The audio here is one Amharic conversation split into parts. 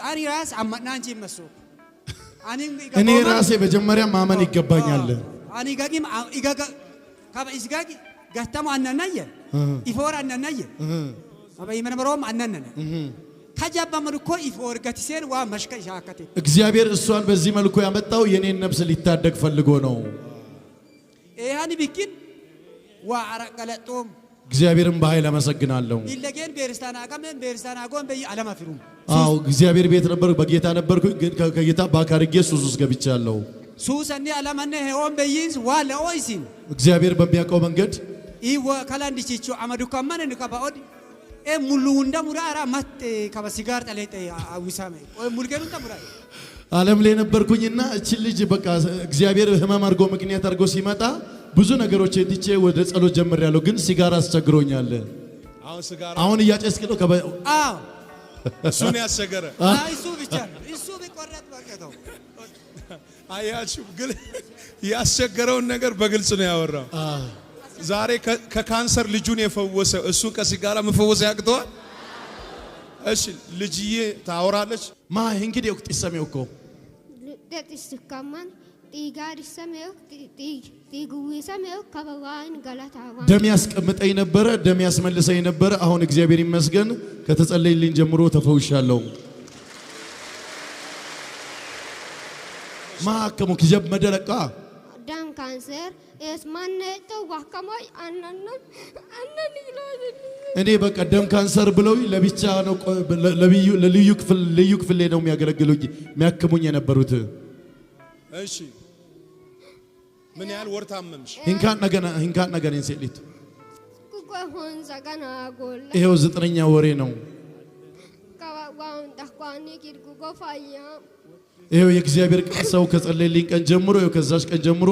አኒ ራስ አማና አንቺ መሶ እኔ ራሴ መጀመሪያ ማመን ይገባኛል አኒ ጋጊም ኢጋጋ ካባ ኢስጋጊ ጋታሙ አናናየ ኢፎር አናናየ አባይ መንበሮም አናናነ ካጃባ መልኩ ኢፎር ጋቲሴን ዋ መሽከ ሻከተ እግዚአብሔር እሷን በዚህ መልኩ ያመጣው የኔን ነፍስ ሊታደግ ፈልጎ ነው ኤሃኒ ቢኪን ዋ አራቀለጦም እግዚአብሔርን በኃይል አመሰግናለሁ ይለገን ቤርስታና አቀመን ቤርስታና ጎን በይ አለማፍሩም አው እግዚአብሔር ቤት ነበር በጌታ ነበርኩ ግን ከጌታ ባካርጌ ሱስ ገብቻለሁ ሱሰኒ አለማነ ሆም በይስ ዋለ ኦይሲን እግዚአብሔር በሚያቀው መንገድ ይወ ካላንዲቺቹ አመዱ ከማነ ንቀባኦድ ሙሉ እንደሙራራ ማት ከበሲጋር ጠለጠ አዊሳመ ሙልገኑ ተሙራ ዓለም ላይ ነበርኩኝና እቺ ልጅ በቃ እግዚአብሔር ህመም አርጎ ምክንያት አርጎ ሲመጣ ብዙ ነገሮች እንዲቼ ወደ ጸሎት ጀምሬያለሁ ግን ሲጋራ አስቸግሮኛል አሁን እያጨስክ ነው አዎ እሱን ያስቸገረ እሱ ብቻ እሱ ቢቆረጥ ባቀተው አያችሁ ግን ያስቸገረውን ነገር በግልጽ ነው ያወራው ዛሬ ከካንሰር ልጁን የፈወሰ እሱ ከሲጋራ መፈወስ ያቅተዋል እሺ ልጅዬ ታወራለች ማ እንግዲህ ወቅት ይሰሜው እኮ ለጥስ ከማን ጢጋር ይሰሜው ጢጉ ይሰሜው ከበዋን ገላታዋ ደም ያስቀምጠኝ ነበር ደም ያስመልሰኝ ነበር አሁን እግዚአብሔር ይመስገን ከተጸለይልኝ ጀምሮ ተፈውሻለሁ ማከሙ ከጀብ መደረቃ ዳም ካንሰር እስማነቶ ዋከማይ አናና እኔ በቃ ደም ካንሰር ብለው ለብቻ ነው ለልዩ ክፍል ነው የሚያገለግሉኝ የሚያክሙኝ የነበሩት እሺ ምን ያህል ወር ታመምሽ እንካን ነገን እንሰሊት ኩቆሆን ዘጋና ጎል ይሄው 9ኛ ወሬ ነው ካዋውን ታቋኒ ኪድጉ ጎፋያ ይሄው የእግዚአብሔር ሰው ከጸለይልኝ ቀን ጀምሮ ይሄው ከዛሽ ቀን ጀምሮ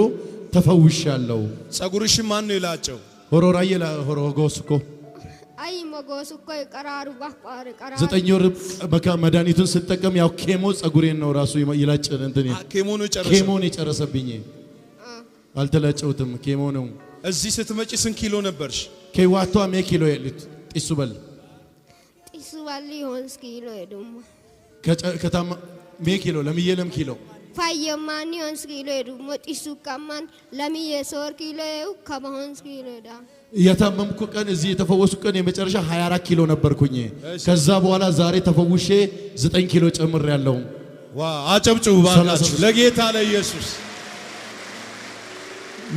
ተፈውሻለሁ ጸጉርሽ ማን ነው ይላጨው ሆሮራዬ ለሆሮጎስኮ አይ ሞጎስኮ ይቀራሩ ባቋር ቀራሩ 9 ወር በቃ መድኃኒቱን ስጠቀም ያው ኬሞ ጸጉሬን ነው ራሱ ይላጭ እንትን ኬሞን ይጨረሰብኝ አልተላጨውትም ኬሞ ነው እዚህ ስትመጪ ስንት ኪሎ ነበርሽ ከዋቷ ሜ ኪሎ የሉት ጢሱበል ይሆንስ ኪሎ የዱም ከተማ ሜ ኪሎ ለሚየለም ኪሎ ፋየማን ይሆንስ ኪሎ የዱም ጢሱ ከማን ለሚየሶር ኪሎ ከመሆንስ ኪሎ ዳ የታመምኩ ቀን እዚህ የተፈወሱ ቀን የመጨረሻ 24 ኪሎ ነበርኩኝ ከዛ በኋላ ዛሬ ተፈውሼ 9 ኪሎ ጨምሬያለሁ ዋ አጨብጭቡ ባካችሁ ለጌታ ለኢየሱስ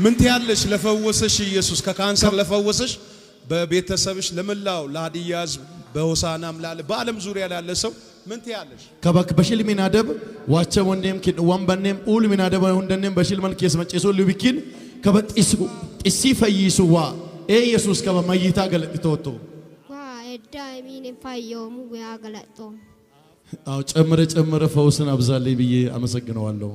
ምን ትያለሽ ለፈወሰሽ ኢየሱስ ከካንሰር ለፈወሰሽ በቤተሰብሽ ለመላው ለሃዲያዝ በሆሳናም ላለ በዓለም ዙሪያ ያለ ሰው ምን ትያለሽ ከባክ በሽል ሚናደብ ዋቸ ወንደም ኪን ወንበነም ኡል ሚናደብ ወንደነም በሽል መልከስ መጨሶ ልብኪን ከበጥስ ጥሲ ፈይሱዋ ኢየሱስ ከበማይታ ገለጥቶቶ ዋ እዳሚን ፋየሙ ያገለጦ አው ጨምረ ፈውስን አብዛልኝ ብዬ አመሰግነዋለሁ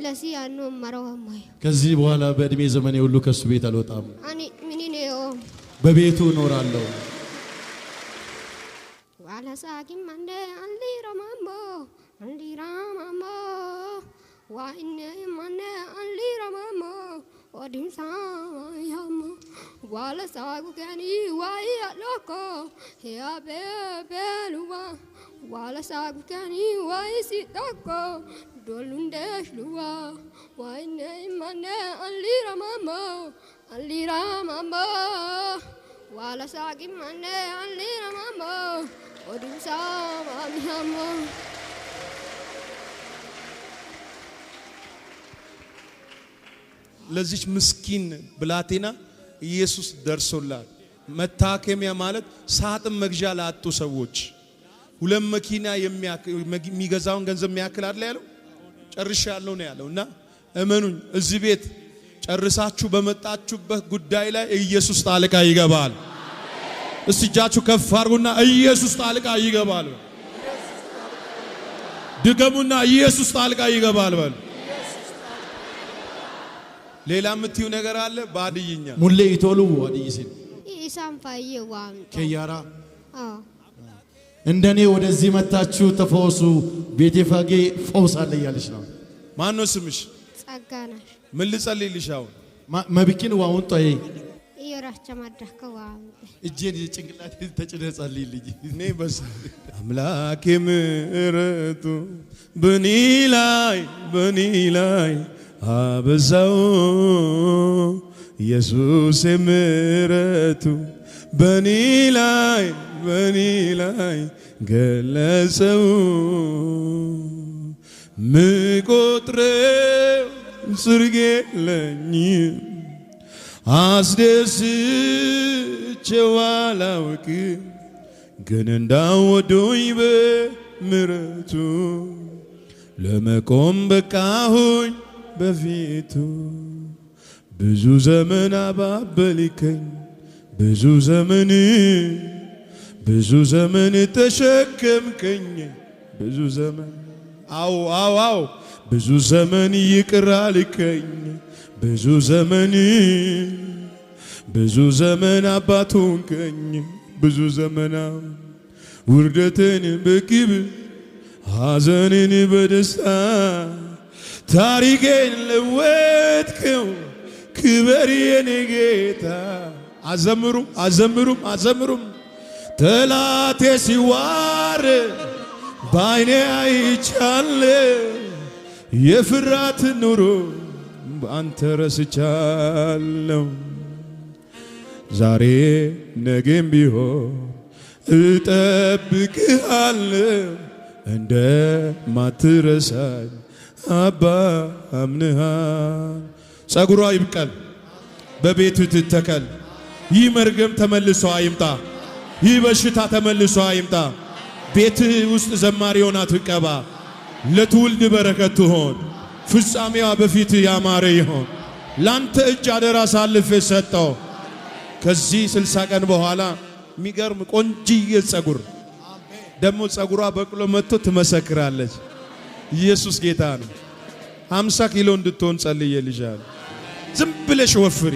ለሲ ያኑ ማራዋማይ ከዚህ በኋላ በእድሜ ዘመኔ ሁሉ ከሱ ቤት አልወጣም አኒ ምንኔው በቤቱ እኖራለሁ ዋላሳኪም አንደ አንሊራማሞ ዋኢነ ማነ አንሊራማሞ ወዲምሳ ያሞ ዋላሳኩ ከኒ ዋይ አሎኮ ያበበሉዋ ዋላሳኩ ከኒ ዋይ ሲጣኮ ዶሉንደሽ ሉዋ ዋይነ ማነ አንሊራማሞ ዋላሳኪ ማነ አንሊራማሞ ወዲምሳ ማሚያሞ ለዚች ምስኪን ብላቴና ኢየሱስ ደርሶላል መታከሚያ ማለት ሳጥን መግዣ ላጡ ሰዎች ሁለት መኪና የሚገዛውን ገንዘብ የሚያክል አይደል ያለው ጨርሻለሁ ነው ያለውና እመኑኝ እዚህ ቤት ጨርሳችሁ በመጣችሁበት ጉዳይ ላይ ኢየሱስ ጣልቃ ይገባል እስቲ እጃችሁ ከፍ አድርጉና ኢየሱስ ጣልቃ ይገባል ድገሙና ኢየሱስ ጣልቃ ይገባል በል ሌላ ምትዩ ነገር አለ ባድይኛ ሙሌ ይቶሉ ወዲይሲን ኢሳም ፋየዋን ከያራ እንደኔ ወደዚህ መጣችሁ ተፈወሱ ቤቴ ፋጌ ፈውስ አለ ያለሽ ነው ማን ነው ስምሽ ጸጋናሽ ምን ልጸልይልሽ አሁን መብኪን ዋውን ጣይ ይራ ብራቻ ማዳከዋ እጄን ጭንቅላቴ ተጭነህ ጸልይልኝ እኔ በዛ አምላኬ ምሕረቱ በኔ ላይ አበዛው ኢየሱስ ምሕረቱ በኔ ላይ ገለጸው ምቆጥረው ጽድቅ የለኝም አስደስቼው አላውቅም ግን እንዳወደኝ በምሕረቱ ለመቆም በቃሁኝ በፊቱ ብዙ ዘመን አባበልከኝ ብዙ ዘመን ተሸከምከኝ ብዙ ዘመን አው ብዙ ዘመን ይቅር አልከኝ ብዙ ዘመን አባት ሆንከኝ ብዙ ዘመን ውርደትን በክብር ሐዘንን በደስታ ታሪኬን ለወጥከው ክበር የኔ ጌታ አዘምሩም ጠላቴ ሲዋረድ በዓይኔ አይቻለሁ የፍርሃት ኑሮ በአንተ ረስቻለሁ ዛሬ ነገም ቢሆን እጠብቅሃለሁ እንደማትረሳኝ አባ አምነሃል ጸጉሯ ይብቀል በቤቱ ትተከል ይህ መርገም ተመልሶ አይምጣ ይህ በሽታ ተመልሶ አይምጣ ቤት ውስጥ ዘማሪ ሆና ትቀባ ለትውልድ በረከት ትሆን ፍጻሜዋ በፊት ያማረ ይሆን ላንተ እጅ አደራ ሳልፌ ሰጠው ከዚህ 60 ቀን በኋላ የሚገርም ቆንጂዬ ጸጉር ደግሞ ጸጉሯ በቅሎ መጥቶ ትመሰክራለች ኢየሱስ ጌታ ነው 50 ኪሎ እንድትሆን ጸልዬልሻለሁ ዝም ብለሽ ወፍሪ